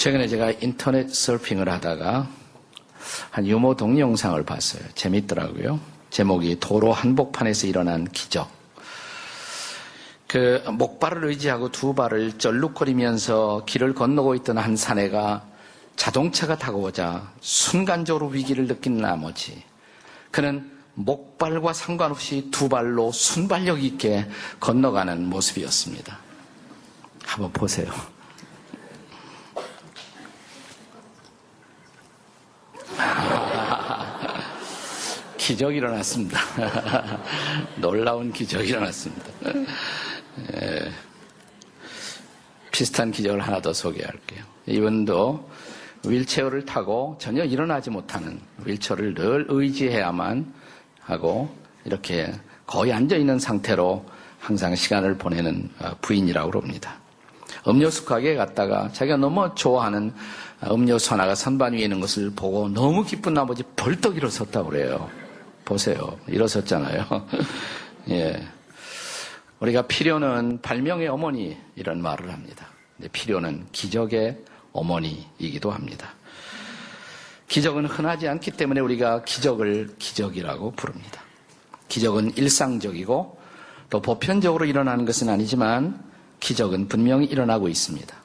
최근에 제가 인터넷 서핑을 하다가 한 유머 동영상을 봤어요. 재밌더라고요. 제목이 도로 한복판에서 일어난 기적. 목발을 의지하고 두 발을 쩔룩거리면서 길을 건너고 있던 한 사내가 자동차가 다가오자 순간적으로 위기를 느낀 나머지 그는 목발과 상관없이 두 발로 순발력 있게 건너가는 모습이었습니다. 한번 보세요. 기적이 일어났습니다. 놀라운 기적이 일어났습니다. 비슷한 기적을 하나 더 소개할게요. 이분도 휠체어를 타고 전혀 일어나지 못하는, 휠체어를 늘 의지해야만 하고 이렇게 거의 앉아있는 상태로 항상 시간을 보내는 부인이라고 합니다. 음료수 가게에 갔다가 자기가 너무 좋아하는 음료수 하나가 선반 위에 있는 것을 보고 너무 기쁜 나머지 벌떡 일어섰다고 그래요. 보세요. 일어섰잖아요. 예. 우리가 필요는 발명의 어머니 이런 말을 합니다. 근데 필요는 기적의 어머니이기도 합니다. 기적은 흔하지 않기 때문에 우리가 기적을 기적이라고 부릅니다. 기적은 일상적이고 또 보편적으로 일어나는 것은 아니지만 기적은 분명히 일어나고 있습니다.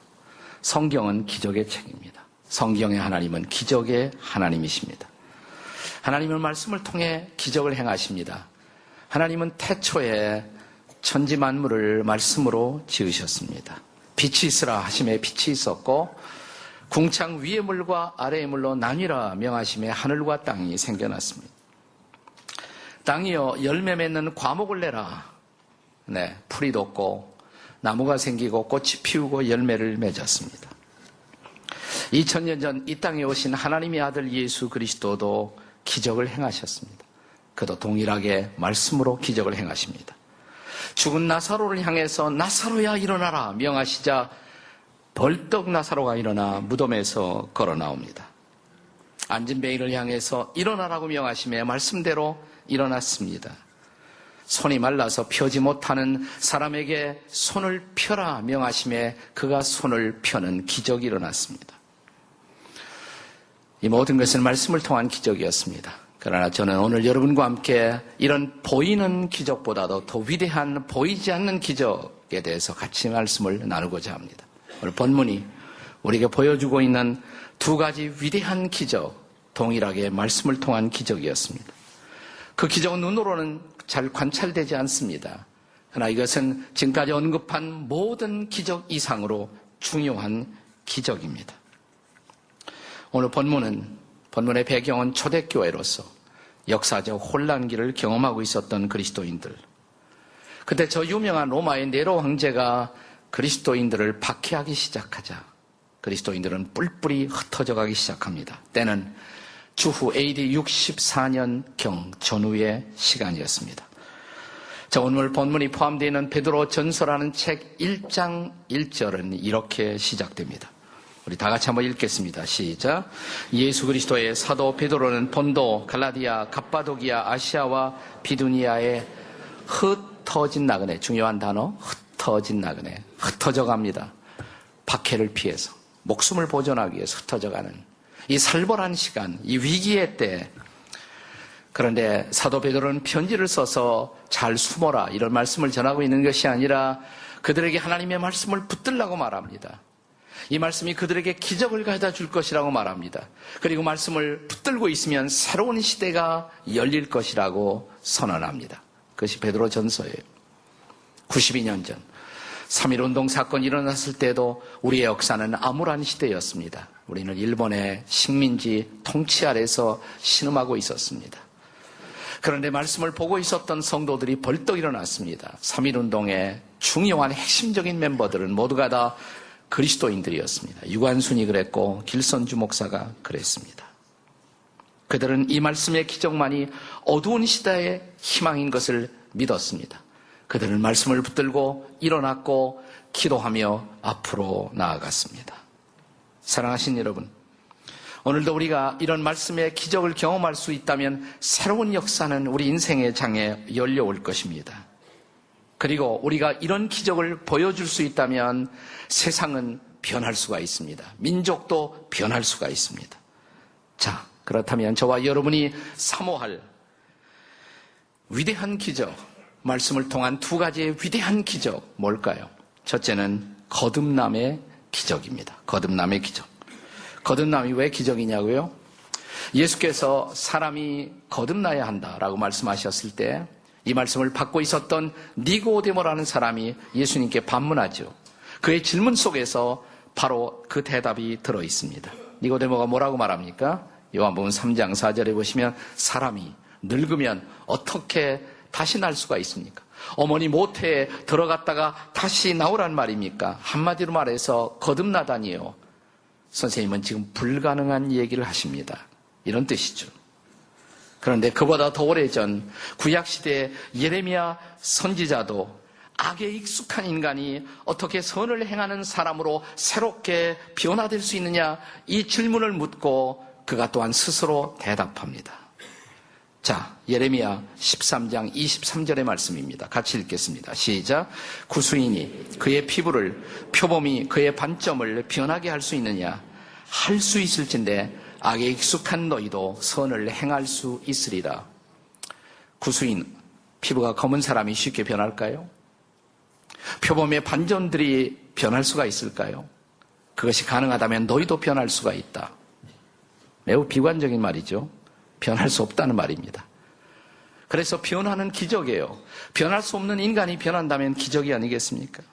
성경은 기적의 책입니다. 성경의 하나님은 기적의 하나님이십니다. 하나님은 말씀을 통해 기적을 행하십니다. 하나님은 태초에 천지 만물을 말씀으로 지으셨습니다. 빛이 있으라 하심에 빛이 있었고 궁창 위의 물과 아래의 물로 나뉘라 명하심에 하늘과 땅이 생겨났습니다. 땅이여 열매 맺는 과목을 내라. 네, 풀이 돋고 나무가 생기고 꽃이 피우고 열매를 맺었습니다. 2000년 전 이 땅에 오신 하나님의 아들 예수 그리스도도 기적을 행하셨습니다. 그도 동일하게 말씀으로 기적을 행하십니다. 죽은 나사로를 향해서 나사로야 일어나라 명하시자 벌떡 나사로가 일어나 무덤에서 걸어 나옵니다. 앉은 뱅이를 향해서 일어나라고 명하심에 말씀대로 일어났습니다. 손이 말라서 펴지 못하는 사람에게 손을 펴라 명하심에 그가 손을 펴는 기적이 일어났습니다. 이 모든 것은 말씀을 통한 기적이었습니다. 그러나 저는 오늘 여러분과 함께 이런 보이는 기적보다도 더 위대한 보이지 않는 기적에 대해서 같이 말씀을 나누고자 합니다. 오늘 본문이 우리에게 보여주고 있는 두 가지 위대한 기적, 동일하게 말씀을 통한 기적이었습니다. 그 기적은 눈으로는 잘 관찰되지 않습니다. 그러나 이것은 지금까지 언급한 모든 기적 이상으로 중요한 기적입니다. 오늘 본문의 배경은 초대교회로서 역사적 혼란기를 경험하고 있었던 그리스도인들. 그때 저 유명한 로마의 네로 황제가 그리스도인들을 박해하기 시작하자 그리스도인들은 뿔뿔이 흩어져 가기 시작합니다. 때는 주후 AD 64년경 전후의 시간이었습니다. 자, 오늘 본문이 포함되어 있는 베드로 전서라는 책 1장 1절은 이렇게 시작됩니다. 우리 다 같이 한번 읽겠습니다. 시작. 예수 그리스도의 사도 베드로는 본도, 갈라디아, 갑바도기아, 아시아와 비두니아에 흩어진 나그네, 중요한 단어, 흩어진 나그네, 흩어져 갑니다. 박해를 피해서, 목숨을 보존하기 위해서 흩어져 가는 이 살벌한 시간, 이 위기의 때. 그런데 사도 베드로는 편지를 써서 잘 숨어라 이런 말씀을 전하고 있는 것이 아니라 그들에게 하나님의 말씀을 붙들라고 말합니다. 이 말씀이 그들에게 기적을 가져다 줄 것이라고 말합니다. 그리고 말씀을 붙들고 있으면 새로운 시대가 열릴 것이라고 선언합니다. 그것이 베드로 전서예요. 92년 전 3.1운동 사건이 일어났을 때도 우리의 역사는 암울한 시대였습니다. 우리는 일본의 식민지 통치 아래서 신음하고 있었습니다. 그런데 말씀을 보고 있었던 성도들이 벌떡 일어났습니다. 3.1운동의 중요한 핵심적인 멤버들은 모두가 다 그리스도인들이었습니다. 유관순이 그랬고 길선주 목사가 그랬습니다. 그들은 이 말씀의 기적만이 어두운 시대의 희망인 것을 믿었습니다. 그들은 말씀을 붙들고 일어났고 기도하며 앞으로 나아갔습니다. 사랑하신 여러분, 오늘도 우리가 이런 말씀의 기적을 경험할 수 있다면 새로운 역사는 우리 인생의 장에 열려올 것입니다. 그리고 우리가 이런 기적을 보여줄 수 있다면 세상은 변할 수가 있습니다. 민족도 변할 수가 있습니다. 자, 그렇다면 저와 여러분이 사모할 위대한 기적, 말씀을 통한 두 가지의 위대한 기적 뭘까요? 첫째는 거듭남의 기적입니다. 거듭남의 기적. 거듭남이 왜 기적이냐고요? 예수께서 사람이 거듭나야 한다라고 말씀하셨을 때 이 말씀을 받고 있었던 니고데모라는 사람이 예수님께 반문하죠. 그의 질문 속에서 바로 그 대답이 들어있습니다. 니고데모가 뭐라고 말합니까? 요한복음 3장 4절에 보시면 사람이 늙으면 어떻게 다시 날 수가 있습니까? 어머니 모태에 들어갔다가 다시 나오란 말입니까? 한마디로 말해서 거듭나다니요. 선생님은 지금 불가능한 얘기를 하십니다. 이런 뜻이죠. 그런데 그보다 더 오래전 구약시대 예레미야 선지자도 악에 익숙한 인간이 어떻게 선을 행하는 사람으로 새롭게 변화될 수 있느냐 이 질문을 묻고 그가 또한 스스로 대답합니다. 자, 예레미야 13장 23절의 말씀입니다. 같이 읽겠습니다. 시작. 구수인이 그의 피부를 표범이 그의 반점을 변하게 할 수 있느냐? 할 수 있을진데 악에 익숙한 너희도 선을 행할 수 있으리라. 구수인, 피부가 검은 사람이 쉽게 변할까요? 표범의 반점들이 변할 수가 있을까요? 그것이 가능하다면 너희도 변할 수가 있다. 매우 비관적인 말이죠. 변할 수 없다는 말입니다. 그래서 변화는 기적이에요. 변할 수 없는 인간이 변한다면 기적이 아니겠습니까?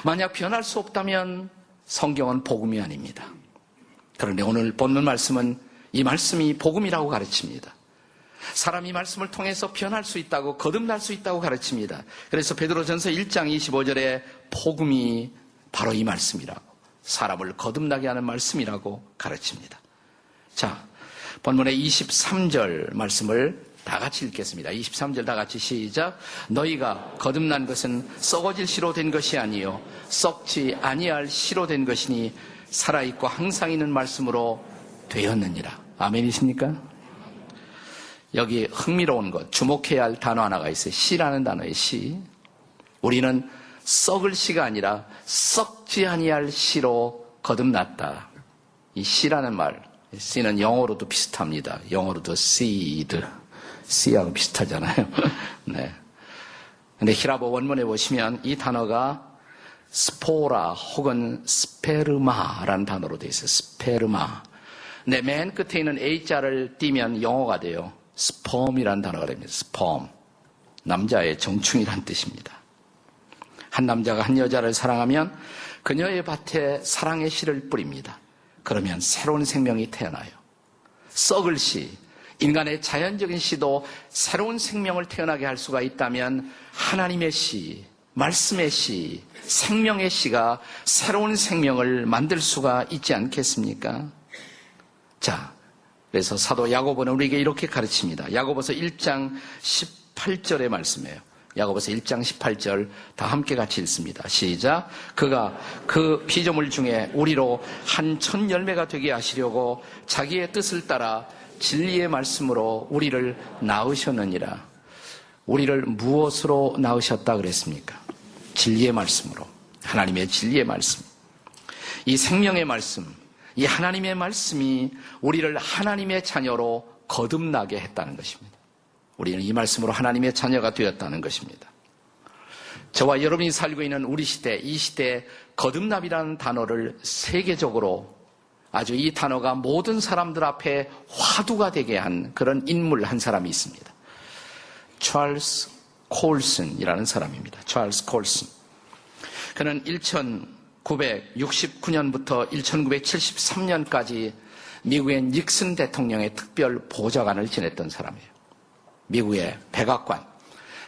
만약 변할 수 없다면 성경은 복음이 아닙니다. 그런데 오늘 본문 말씀은 이 말씀이 복음이라고 가르칩니다. 사람이 말씀을 통해서 변할 수 있다고, 거듭날 수 있다고 가르칩니다. 그래서 베드로전서 1장 25절에 복음이 바로 이 말씀이라고, 사람을 거듭나게 하는 말씀이라고 가르칩니다. 자, 본문의 23절 말씀을 다 같이 읽겠습니다. 23절 다 같이 시작. 너희가 거듭난 것은 썩어질 씨로 된 것이 아니요 썩지 아니할 씨로 된 것이니 살아있고 항상 있는 말씀으로 되었느니라. 아멘이십니까? 여기 흥미로운 것, 주목해야 할 단어 하나가 있어요. 씨라는 단어의 씨. 우리는 썩을 씨가 아니라 썩지 아니할 씨로 거듭났다. 이 씨라는 말, 씨는 영어로도 비슷합니다. 영어로도 seed, 씨하고 비슷하잖아요. 네. 근데 히라보 원문에 보시면 이 단어가 스포라 혹은 스페르마라는 단어로 되어 있어요. 스페르마. 근데 맨 끝에 있는 A자를 띄면 영어가 돼요. 스펌이라는 단어가 됩니다. 스펌. 남자의 정충이란 뜻입니다. 한 남자가 한 여자를 사랑하면 그녀의 밭에 사랑의 씨를 뿌립니다. 그러면 새로운 생명이 태어나요. 썩을 씨, 인간의 자연적인 씨도 새로운 생명을 태어나게 할 수가 있다면 하나님의 씨, 말씀의 씨, 생명의 씨가 새로운 생명을 만들 수가 있지 않겠습니까? 자, 그래서 사도 야고보는 우리에게 이렇게 가르칩니다. 야고보서 1장 18절의 말씀이에요. 야고보서 1장 18절 다 함께 같이 읽습니다. 시작. 그가 그 피조물 중에 우리로 한 첫 열매가 되게 하시려고 자기의 뜻을 따라 진리의 말씀으로 우리를 낳으셨느니라. 우리를 무엇으로 낳으셨다 그랬습니까? 진리의 말씀으로. 하나님의 진리의 말씀. 이 생명의 말씀, 이 하나님의 말씀이 우리를 하나님의 자녀로 거듭나게 했다는 것입니다. 우리는 이 말씀으로 하나님의 자녀가 되었다는 것입니다. 저와 여러분이 살고 있는 우리 시대, 이 시대에 거듭남이라는 단어를 세계적으로 아주 이 단어가 모든 사람들 앞에 화두가 되게 한 그런 인물 한 사람이 있습니다. 찰스 콜슨이라는 사람입니다. 찰스 콜슨. 그는 1969년부터 1973년까지 미국의 닉슨 대통령의 특별 보좌관을 지냈던 사람이에요. 미국의 백악관,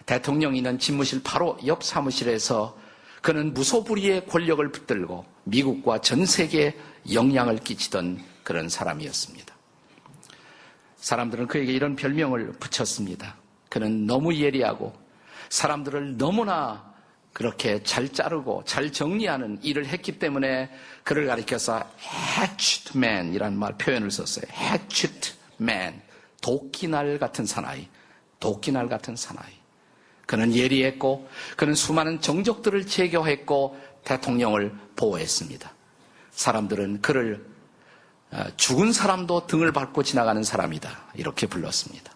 대통령이 있는 집무실 바로 옆 사무실에서 그는 무소불위의 권력을 붙들고 미국과 전 세계에 영향을 끼치던 그런 사람이었습니다. 사람들은 그에게 이런 별명을 붙였습니다. 그는 너무 예리하고 사람들을 너무나 그렇게 잘 자르고 잘 정리하는 일을 했기 때문에 그를 가리켜서 hatchet man이라는 표현을 썼어요. hatchet man, 도끼날 같은 사나이, 도끼날 같은 사나이. 그는 예리했고 그는 수많은 정적들을 제거했고 대통령을 보호했습니다. 사람들은 그를 죽은 사람도 등을 밟고 지나가는 사람이다, 이렇게 불렀습니다.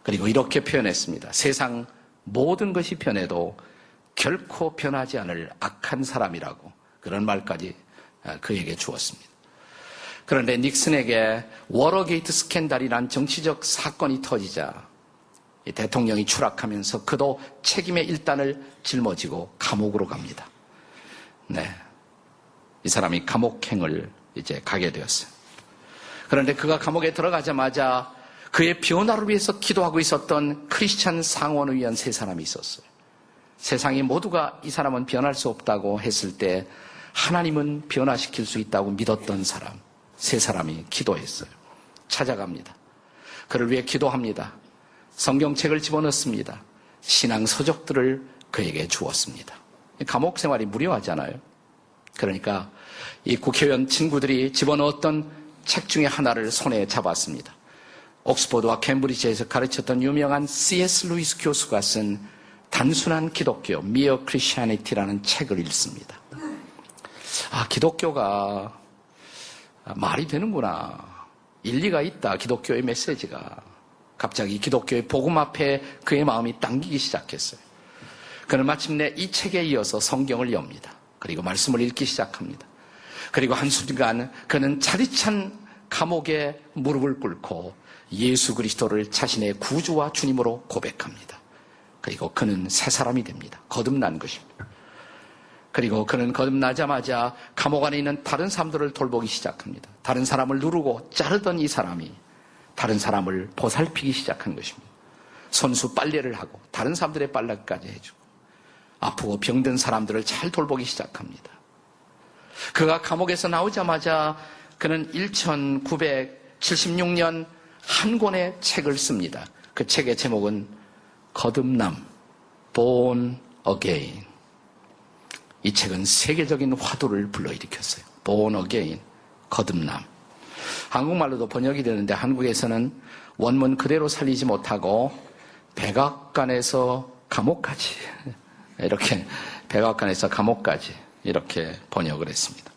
그리고 이렇게 표현했습니다. 세상 모든 것이 변해도 결코 변하지 않을 악한 사람이라고, 그런 말까지 그에게 주었습니다. 그런데 닉슨에게 워터게이트 스캔들이란 정치적 사건이 터지자 이 대통령이 추락하면서 그도 책임의 일단을 짊어지고 감옥으로 갑니다. 네, 이 사람이 감옥행을 이제 가게 되었어요. 그런데 그가 감옥에 들어가자마자 그의 변화를 위해서 기도하고 있었던 크리스찬 상원의원 3사람이 있었어요. 세상의 모두가 이 사람은 변할 수 없다고 했을 때 하나님은 변화시킬 수 있다고 믿었던 사람 3사람이 기도했어요. 찾아갑니다. 그를 위해 기도합니다. 성경책을 집어넣습니다. 신앙 서적들을 그에게 주었습니다. 감옥 생활이 무료하잖아요. 그러니까 이 국회의원 친구들이 집어넣었던 책 중에 하나를 손에 잡았습니다. 옥스퍼드와 캠브리지에서 가르쳤던 유명한 C.S. 루이스 교수가 쓴 단순한 기독교, Mere Christianity라는 책을 읽습니다. 아, 기독교가 말이 되는구나. 일리가 있다, 기독교의 메시지가. 갑자기 기독교의 복음 앞에 그의 마음이 당기기 시작했어요. 그는 마침내 이 책에 이어서 성경을 엽니다. 그리고 말씀을 읽기 시작합니다. 그리고 한순간 그는 차디찬 감옥에 무릎을 꿇고 예수 그리스도를 자신의 구주와 주님으로 고백합니다. 그리고 그는 새 사람이 됩니다. 거듭난 것입니다. 그리고 그는 거듭나자마자 감옥 안에 있는 다른 사람들을 돌보기 시작합니다. 다른 사람을 누르고 자르던 이 사람이 다른 사람을 보살피기 시작한 것입니다. 손수 빨래를 하고 다른 사람들의 빨래까지 해주고 아프고 병든 사람들을 잘 돌보기 시작합니다. 그가 감옥에서 나오자마자 그는 1976년 한 권의 책을 씁니다. 그 책의 제목은 거듭남, Born Again. 이 책은 세계적인 화두를 불러일으켰어요. Born Again, 거듭남. 한국말로도 번역이 되는데 한국에서는 원문 그대로 살리지 못하고 백악관에서 감옥까지, 이렇게 백악관에서 감옥까지 이렇게 번역을 했습니다.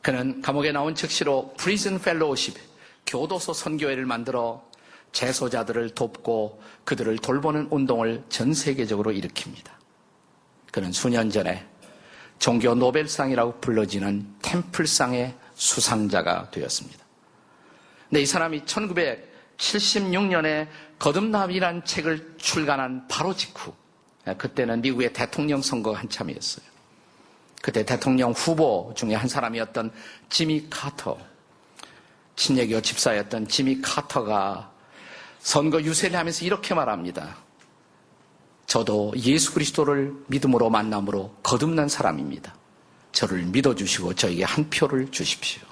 그는 감옥에 나온 즉시로 Prison Fellowship, 교도소 선교회를 만들어 재소자들을 돕고 그들을 돌보는 운동을 전 세계적으로 일으킵니다. 그는 수년 전에 종교 노벨상이라고 불러지는 템플상의 수상자가 되었습니다. 근데 이 사람이 1976년에 거듭남이라는 책을 출간한 바로 직후, 그때는 미국의 대통령 선거가 한참이었어요. 그때 대통령 후보 중에 한 사람이었던 지미 카터, 친예교 집사였던 지미 카터가 선거 유세를 하면서 이렇게 말합니다. 저도 예수 그리스도를 믿음으로 만남으로 거듭난 사람입니다. 저를 믿어주시고 저에게 한 표를 주십시오.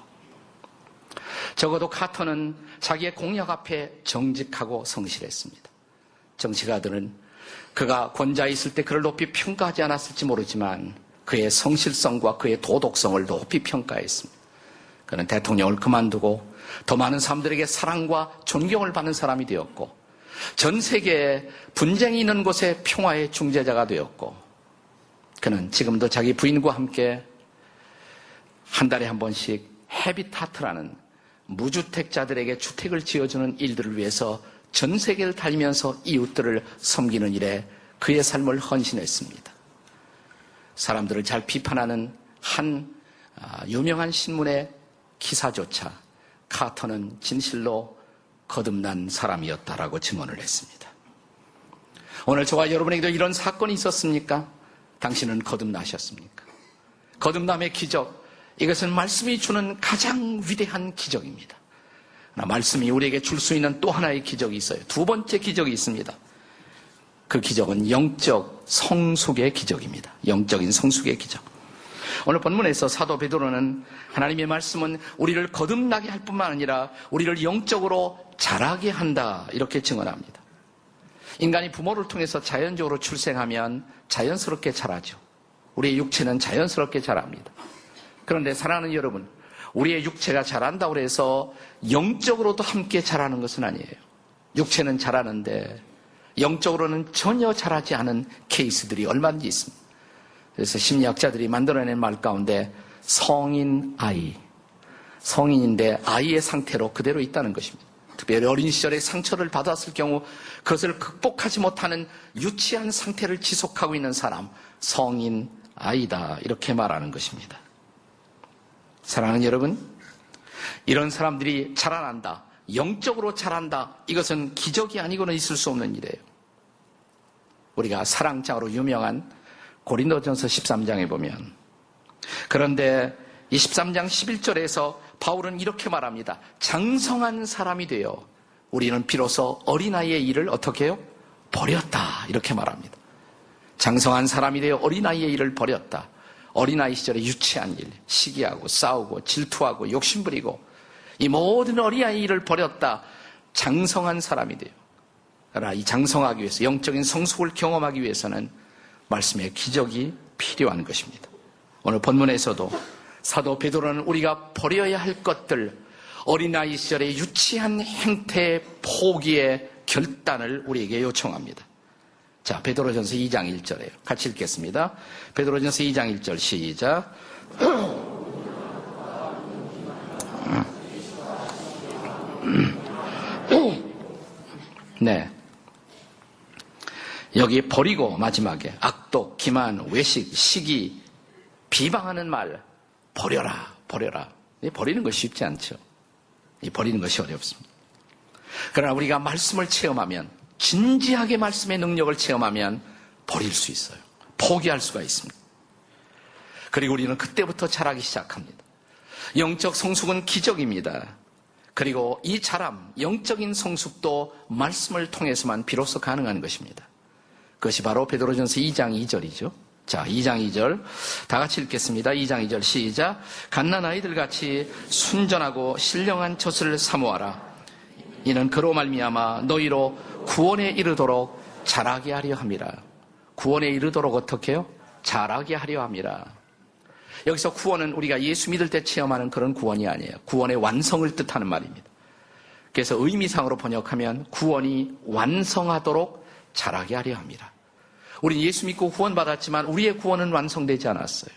적어도 카터는 자기의 공약 앞에 정직하고 성실했습니다. 정치가들은 그가 권좌에 있을 때 그를 높이 평가하지 않았을지 모르지만 그의 성실성과 그의 도덕성을 높이 평가했습니다. 그는 대통령을 그만두고 더 많은 사람들에게 사랑과 존경을 받는 사람이 되었고 전 세계에 분쟁이 있는 곳에 평화의 중재자가 되었고 그는 지금도 자기 부인과 함께 한 달에 한 번씩 헤비타트라는 무주택자들에게 주택을 지어주는 일들을 위해서 전 세계를 다니면서 이웃들을 섬기는 일에 그의 삶을 헌신했습니다. 사람들을 잘 비판하는 한 유명한 신문의 기사조차 카터는 진실로 거듭난 사람이었다라고 증언을 했습니다. 오늘 저와 여러분에게도 이런 사건이 있었습니까? 당신은 거듭나셨습니까? 거듭남의 기적, 이것은 말씀이 주는 가장 위대한 기적입니다. 그러나 말씀이 우리에게 줄 수 있는 또 하나의 기적이 있어요. 두 번째 기적이 있습니다. 그 기적은 영적 성숙의 기적입니다. 영적인 성숙의 기적. 오늘 본문에서 사도 베드로는 하나님의 말씀은 우리를 거듭나게 할 뿐만 아니라 우리를 영적으로 자라게 한다, 이렇게 증언합니다. 인간이 부모를 통해서 자연적으로 출생하면 자연스럽게 자라죠. 우리의 육체는 자연스럽게 자랍니다. 그런데 사랑하는 여러분, 우리의 육체가 자란다고 해서 영적으로도 함께 자라는 것은 아니에요. 육체는 자라는데 영적으로는 전혀 자라지 않은 케이스들이 얼마든지 있습니다. 그래서 심리학자들이 만들어낸 말 가운데 성인 아이, 성인인데 아이의 상태로 그대로 있다는 것입니다. 특별히 어린 시절에 상처를 받았을 경우 그것을 극복하지 못하는 유치한 상태를 지속하고 있는 사람, 성인 아이다, 이렇게 말하는 것입니다. 사랑하는 여러분, 이런 사람들이 자라난다, 영적으로 자란다, 이것은 기적이 아니고는 있을 수 없는 일이에요. 우리가 사랑장으로 유명한 고린도전서 13장에 보면, 그런데 이 13장 11절에서 바울은 이렇게 말합니다. 장성한 사람이 되어 우리는 비로소 어린아이의 일을 어떻게 해요? 버렸다, 이렇게 말합니다. 장성한 사람이 되어 어린아이의 일을 버렸다. 어린아이 시절에 유치한 일, 시기하고 싸우고 질투하고 욕심부리고 이 모든 어린아이 일을 버렸다. 장성한 사람이 돼요. 그러나 이 장성하기 위해서, 영적인 성숙을 경험하기 위해서는 말씀의 기적이 필요한 것입니다. 오늘 본문에서도 사도 베드로는 우리가 버려야 할 것들, 어린아이 시절의 유치한 행태 포기의 결단을 우리에게 요청합니다. 자, 베드로전서 2장 1절에요. 같이 읽겠습니다. 베드로전서 2장 1절 시작. 네. 여기 버리고 마지막에 악독, 기만, 외식, 시기, 비방하는 말 버려라, 버려라. 버리는 것이 쉽지 않죠. 버리는 것이 어렵습니다. 그러나 우리가 말씀을 체험하면, 진지하게 말씀의 능력을 체험하면 버릴 수 있어요. 포기할 수가 있습니다. 그리고 우리는 그때부터 자라기 시작합니다. 영적 성숙은 기적입니다. 그리고 이 자람, 영적인 성숙도 말씀을 통해서만 비로소 가능한 것입니다. 그것이 바로 베드로전서 2장 2절이죠. 자, 2장 2절 다 같이 읽겠습니다. 2장 2절 시작. 갓난아이들 같이 순전하고 신령한 젖을 사모하라. 이는 그로 말미암아 너희로 구원에 이르도록 자라게 하려 함이라. 구원에 이르도록 어떻게 해요? 자라게 하려 함이라. 여기서 구원은 우리가 예수 믿을 때 체험하는 그런 구원이 아니에요. 구원의 완성을 뜻하는 말입니다. 그래서 의미상으로 번역하면 구원이 완성하도록 자라게 하려 합니다. 우리는 예수 믿고 구원받았지만 우리의 구원은 완성되지 않았어요.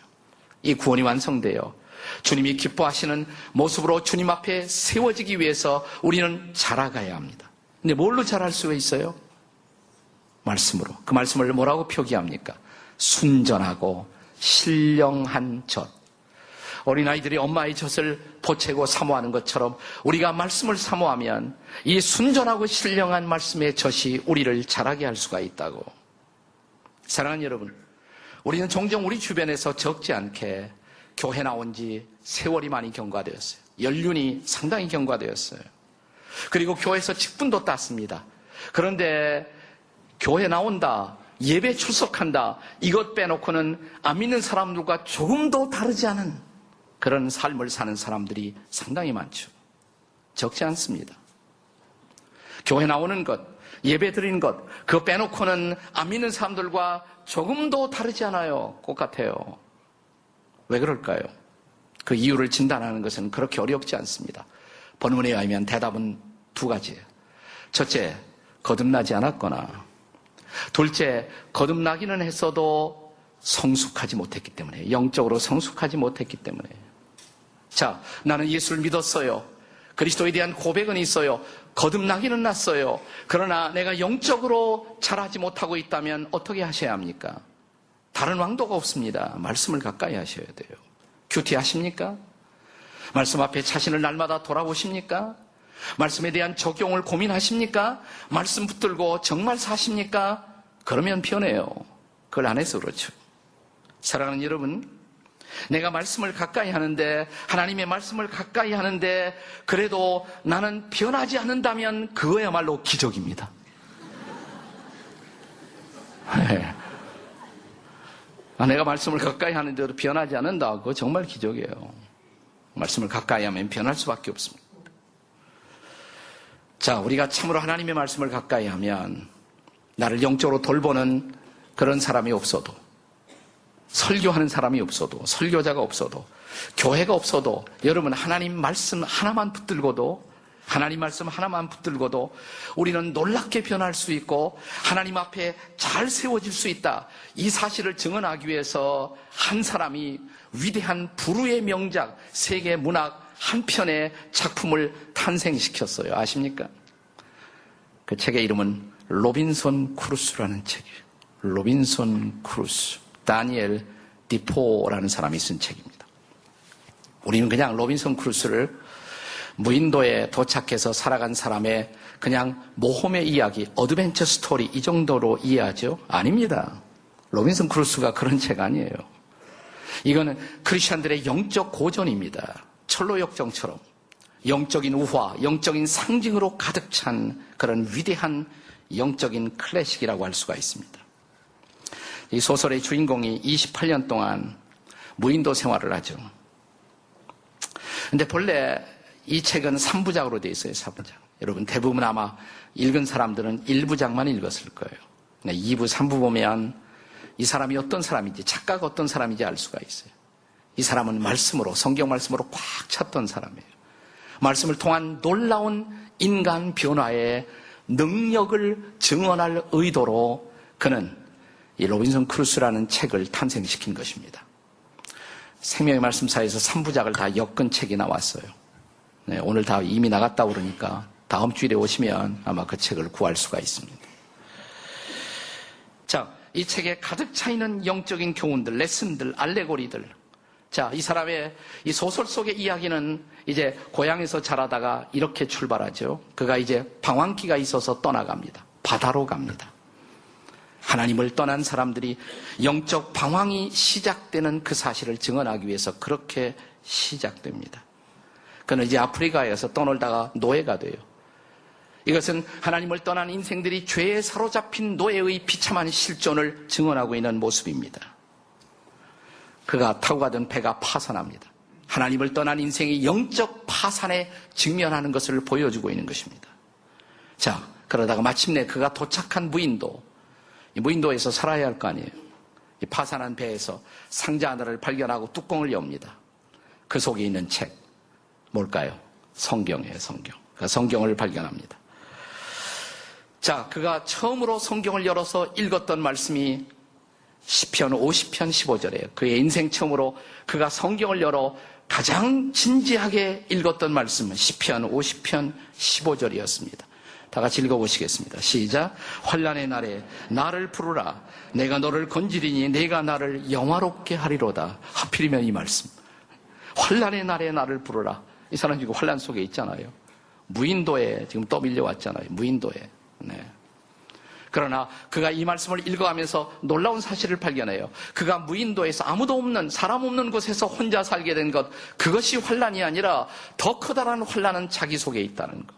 이 구원이 완성되어 주님이 기뻐하시는 모습으로 주님 앞에 세워지기 위해서 우리는 자라가야 합니다. 근데 뭘로 자랄 수가 있어요? 말씀으로. 그 말씀을 뭐라고 표기합니까? 순전하고 신령한 젖. 어린아이들이 엄마의 젖을 보채고 사모하는 것처럼 우리가 말씀을 사모하면 이 순전하고 신령한 말씀의 젖이 우리를 자라게 할 수가 있다고. 사랑하는 여러분, 우리는 종종 우리 주변에서 적지 않게 교회 나온 지 세월이 많이 경과되었어요. 연륜이 상당히 경과되었어요. 그리고 교회에서 직분도 땄습니다. 그런데 교회 나온다, 예배 출석한다, 이것 빼놓고는 안 믿는 사람들과 조금도 다르지 않은 그런 삶을 사는 사람들이 상당히 많죠. 적지 않습니다. 교회 나오는 것, 예배 드리는 것, 그거 빼놓고는 안 믿는 사람들과 조금도 다르지 않아요. 똑같아요. 왜 그럴까요? 그 이유를 진단하는 것은 그렇게 어렵지 않습니다. 본문에 의하면 대답은 두 가지예요. 첫째, 거듭나지 않았거나, 둘째, 거듭나기는 했어도 성숙하지 못했기 때문에, 영적으로 성숙하지 못했기 때문에. 자, 나는 예수를 믿었어요. 그리스도에 대한 고백은 있어요. 거듭나기는 났어요. 그러나 내가 영적으로 자라지 못하고 있다면 어떻게 하셔야 합니까? 다른 왕도가 없습니다. 말씀을 가까이 하셔야 돼요. 큐티하십니까? 말씀 앞에 자신을 날마다 돌아보십니까? 말씀에 대한 적용을 고민하십니까? 말씀 붙들고 정말 사십니까? 그러면 변해요. 그걸 안 해서 그렇죠. 사랑하는 여러분, 내가 말씀을 가까이 하는데, 하나님의 말씀을 가까이 하는데 그래도 나는 변하지 않는다면 그거야말로 기적입니다. 네. 내가 말씀을 가까이 하는데도 변하지 않는다, 그거 정말 기적이에요. 말씀을 가까이 하면 변할 수밖에 없습니다. 자, 우리가 참으로 하나님의 말씀을 가까이 하면 나를 영적으로 돌보는 그런 사람이 없어도, 설교하는 사람이 없어도, 설교자가 없어도, 교회가 없어도, 여러분 하나님 말씀 하나만 붙들고도 하나님 말씀 하나만 붙들고도 우리는 놀랍게 변할 수 있고 하나님 앞에 잘 세워질 수 있다. 이 사실을 증언하기 위해서 한 사람이 위대한 불후의 명작 세계 문학 한 편의 작품을 탄생시켰어요. 아십니까? 그 책의 이름은 로빈손 크루소라는 책이에요. 로빈손 크루소, 다니엘 디포라는 사람이 쓴 책입니다. 우리는 그냥 로빈손 크루소를 무인도에 도착해서 살아간 사람의 그냥 모험의 이야기, 어드벤처 스토리 이 정도로 이해하죠? 아닙니다. 로빈슨 크루소가 그런 책 아니에요. 이거는 크리스천들의 영적 고전입니다. 철로역정처럼 영적인 우화, 영적인 상징으로 가득 찬 그런 위대한 영적인 클래식이라고 할 수가 있습니다. 이 소설의 주인공이 28년 동안 무인도 생활을 하죠. 근데 본래 이 책은 3부작으로 되어 있어요. 3부작. 여러분 대부분 아마 읽은 사람들은 1부작만 읽었을 거예요. 2부, 3부 보면 이 사람이 어떤 사람인지, 작가가 어떤 사람인지 알 수가 있어요. 이 사람은 말씀으로, 성경 말씀으로 꽉 찼던 사람이에요. 말씀을 통한 놀라운 인간 변화의 능력을 증언할 의도로 그는 이 로빈슨 크루소라는 책을 탄생시킨 것입니다. 생명의 말씀사에서 3부작을 다 엮은 책이 나왔어요. 네, 오늘 다 이미 나갔다 그러니까 다음 주일에 오시면 아마 그 책을 구할 수가 있습니다. 자, 이 책에 가득 차 있는 영적인 교훈들, 레슨들, 알레고리들. 자, 이 사람의 이 소설 속의 이야기는 이제 고향에서 자라다가 이렇게 출발하죠. 그가 이제 방황기가 있어서 떠나갑니다. 바다로 갑니다. 하나님을 떠난 사람들이 영적 방황이 시작되는 그 사실을 증언하기 위해서 그렇게 시작됩니다. 그는 이제 아프리카에서 떠놀다가 노예가 돼요. 이것은 하나님을 떠난 인생들이 죄에 사로잡힌 노예의 비참한 실존을 증언하고 있는 모습입니다. 그가 타고 가던 배가 파산합니다. 하나님을 떠난 인생이 영적 파산에 직면하는 것을 보여주고 있는 것입니다. 자, 그러다가 마침내 그가 도착한 무인도, 이 무인도에서 살아야 할 거 아니에요. 이 파산한 배에서 상자 하나를 발견하고 뚜껑을 엽니다. 그 속에 있는 책, 뭘까요? 성경이에요, 성경. 그가 성경을 발견합니다. 자, 그가 처음으로 성경을 열어서 읽었던 말씀이 시편 50편 15절이에요. 그의 인생 처음으로 그가 성경을 열어 가장 진지하게 읽었던 말씀은 시편 50편 15절이었습니다. 다 같이 읽어보시겠습니다. 시작. 환난의 날에 나를 부르라. 내가 너를 건지리니 내가 나를 영화롭게 하리로다. 하필이면 이 말씀. 환난의 날에 나를 부르라. 이 사람 지금 환난 속에 있잖아요. 무인도에 지금 떠밀려왔잖아요. 무인도에. 네. 그러나 그가 이 말씀을 읽어가면서 놀라운 사실을 발견해요. 그가 무인도에서 아무도 없는, 사람 없는 곳에서 혼자 살게 된 것, 그것이 환난이 아니라 더 커다란 환난은 자기 속에 있다는 것.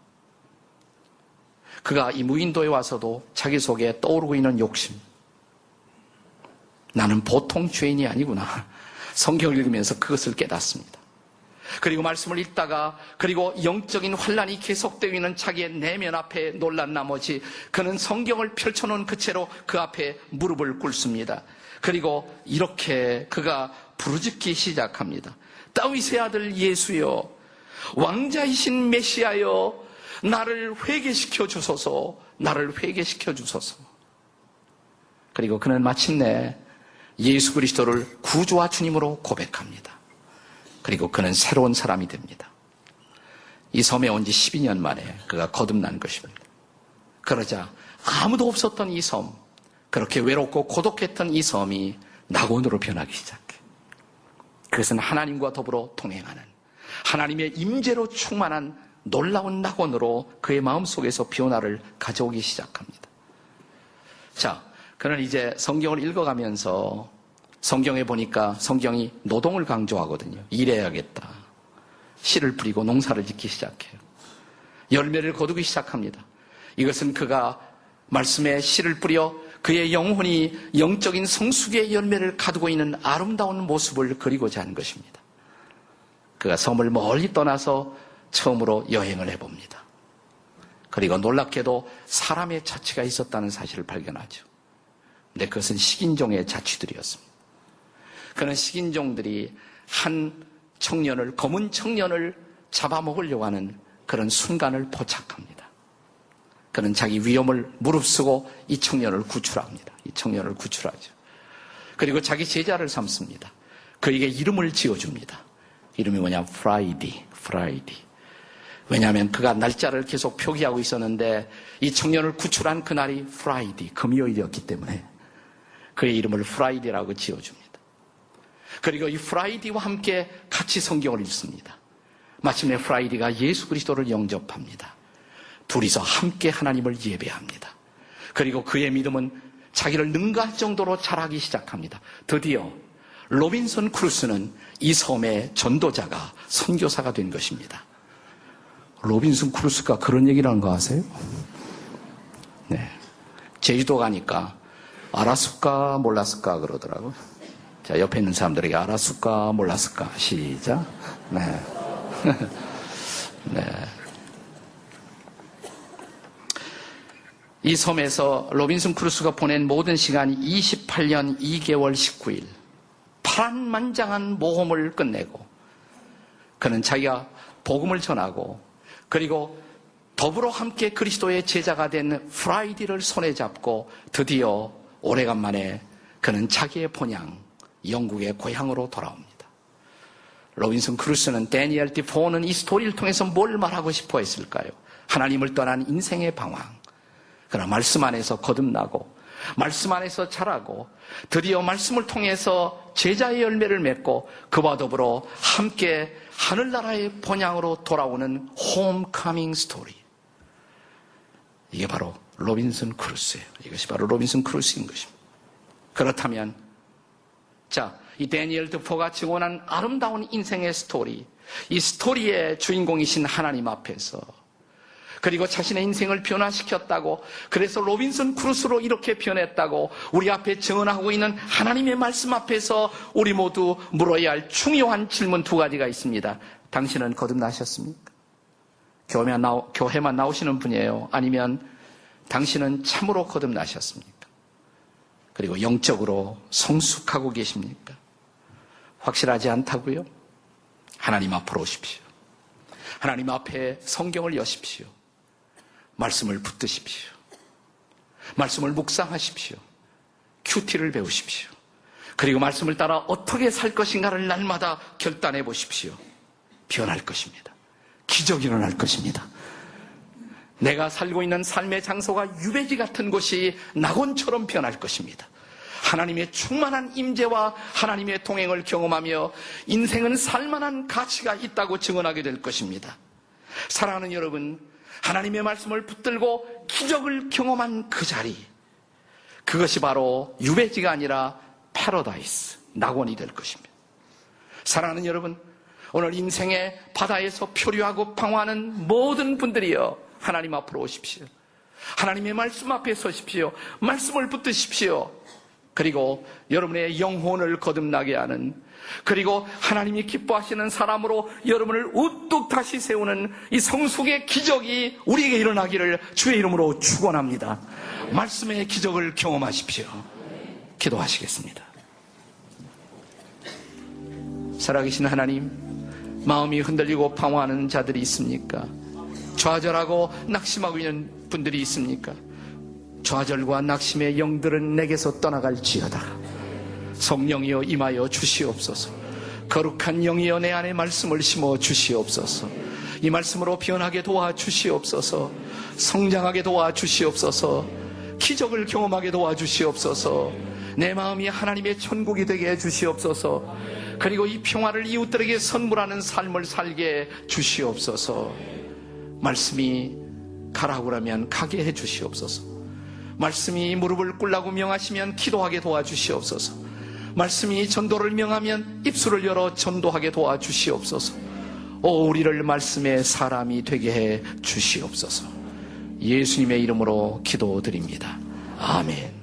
그가 이 무인도에 와서도 자기 속에 떠오르고 있는 욕심. 나는 보통 죄인이 아니구나. 성경을 읽으면서 그것을 깨닫습니다. 그리고 말씀을 읽다가 그리고 영적인 환란이 계속되고 있는 자기의 내면 앞에 놀란 나머지 그는 성경을 펼쳐놓은 그 채로 그 앞에 무릎을 꿇습니다. 그리고 이렇게 그가 부르짖기 시작합니다. 다윗의 아들 예수여, 왕자이신 메시아여, 나를 회개시켜 주소서, 나를 회개시켜 주소서. 그리고 그는 마침내 예수 그리스도를 구주와 주님으로 고백합니다. 그리고 그는 새로운 사람이 됩니다. 이 섬에 온 지 12년 만에 그가 거듭난 것입니다. 그러자 아무도 없었던 이 섬, 그렇게 외롭고 고독했던 이 섬이 낙원으로 변하기 시작해. 그것은 하나님과 더불어 동행하는 하나님의 임재로 충만한 놀라운 낙원으로 그의 마음속에서 변화를 가져오기 시작합니다. 자, 그는 이제 성경을 읽어가면서 성경에 보니까 성경이 노동을 강조하거든요. 일해야겠다. 씨를 뿌리고 농사를 짓기 시작해요. 열매를 거두기 시작합니다. 이것은 그가 말씀에 씨를 뿌려 그의 영혼이 영적인 성숙의 열매를 가두고 있는 아름다운 모습을 그리고자 하는 것입니다. 그가 섬을 멀리 떠나서 처음으로 여행을 해봅니다. 그리고 놀랍게도 사람의 자취가 있었다는 사실을 발견하죠. 근데 그것은 식인종의 자취들이었습니다. 그는 식인종들이 한 청년을, 검은 청년을 잡아먹으려고 하는 그런 순간을 포착합니다. 그는 자기 위험을 무릅쓰고 이 청년을 구출합니다. 이 청년을 구출하죠. 그리고 자기 제자를 삼습니다. 그에게 이름을 지어줍니다. 이름이 뭐냐? 프라이디. 왜냐하면 그가 날짜를 계속 표기하고 있었는데 이 청년을 구출한 그날이 프라이디, 금요일이었기 때문에 그의 이름을 프라이디라고 지어줍니다. 그리고 이 프라이디와 함께 같이 성경을 읽습니다. 마침내 프라이디가 예수 그리스도를 영접합니다. 둘이서 함께 하나님을 예배합니다. 그리고 그의 믿음은 자기를 능가할 정도로 자라기 시작합니다. 드디어 로빈슨 크루스는 이 섬의 전도자가, 선교사가 된 것입니다. 로빈슨 크루스가 그런 얘기를 하는 거 아세요? 네. 제주도 가니까 알았을까 몰랐을까 그러더라고요. 자, 옆에 있는 사람들에게 알았을까 몰랐을까 시작. 네. 네. 이 섬에서 로빈슨 크루스가 보낸 모든 시간이 28년 2개월 19일. 파란만장한 모험을 끝내고 그는 자기가 복음을 전하고 그리고 더불어 함께 그리스도의 제자가 된 프라이디를 손에 잡고 드디어 오래간만에 그는 자기의 본향, 영국의 고향으로 돌아옵니다. 로빈슨 크루스는 데니엘 디포는 이 스토리를 통해서 뭘 말하고 싶어 했을까요? 하나님을 떠난 인생의 방황. 그러나 말씀 안에서 거듭나고 말씀 안에서 자라고 드디어 말씀을 통해서 제자의 열매를 맺고 그와 더불어 함께 하늘나라의 본향으로 돌아오는 홈커밍 스토리. 이게 바로 로빈슨 크루스예요. 이것이 바로 로빈슨 크루스인 것입니다. 그렇다면 자, 이 데니엘 드포가 증언한 아름다운 인생의 스토리, 이 스토리의 주인공이신 하나님 앞에서 그리고 자신의 인생을 변화시켰다고, 그래서 로빈슨 크루스로 이렇게 변했다고 우리 앞에 증언하고 있는 하나님의 말씀 앞에서 우리 모두 물어야 할 중요한 질문 두 가지가 있습니다. 당신은 거듭나셨습니까? 교회만 나오시는 분이에요? 아니면 당신은 참으로 거듭나셨습니까? 그리고 영적으로 성숙하고 계십니까? 확실하지 않다고요? 하나님 앞으로 오십시오. 하나님 앞에 성경을 여십시오. 말씀을 붙드십시오. 말씀을 묵상하십시오. 큐티를 배우십시오. 그리고 말씀을 따라 어떻게 살 것인가를 날마다 결단해 보십시오. 변할 것입니다. 기적이 일어날 것입니다. 내가 살고 있는 삶의 장소가 유배지 같은 곳이 낙원처럼 변할 것입니다. 하나님의 충만한 임재와 하나님의 동행을 경험하며 인생은 살만한 가치가 있다고 증언하게 될 것입니다. 사랑하는 여러분, 하나님의 말씀을 붙들고 기적을 경험한 그 자리, 그것이 바로 유배지가 아니라 패러다이스, 낙원이 될 것입니다. 사랑하는 여러분, 오늘 인생의 바다에서 표류하고 방황하는 모든 분들이여, 하나님 앞으로 오십시오. 하나님의 말씀 앞에 서십시오. 말씀을 붙드십시오. 그리고 여러분의 영혼을 거듭나게 하는, 그리고 하나님이 기뻐하시는 사람으로 여러분을 우뚝 다시 세우는 이 성숙의 기적이 우리에게 일어나기를 주의 이름으로 축원합니다. 말씀의 기적을 경험하십시오. 기도하시겠습니다. 살아계신 하나님, 마음이 흔들리고 방황하는 자들이 있습니까? 좌절하고 낙심하고 있는 분들이 있습니까? 좌절과 낙심의 영들은 내게서 떠나갈지어다. 성령이여 임하여 주시옵소서. 거룩한 영이여 내 안에 말씀을 심어 주시옵소서. 이 말씀으로 변하게 도와주시옵소서. 성장하게 도와주시옵소서. 기적을 경험하게 도와주시옵소서. 내 마음이 하나님의 천국이 되게 해주시옵소서. 그리고 이 평화를 이웃들에게 선물하는 삶을 살게 주시옵소서. 말씀이 가라고 하면 가게 해주시옵소서. 말씀이 무릎을 꿇라고 명하시면 기도하게 도와주시옵소서. 말씀이 전도를 명하면 입술을 열어 전도하게 도와주시옵소서. 우리를 말씀의 사람이 되게 해 주시옵소서. 예수님의 이름으로 기도드립니다. 아멘.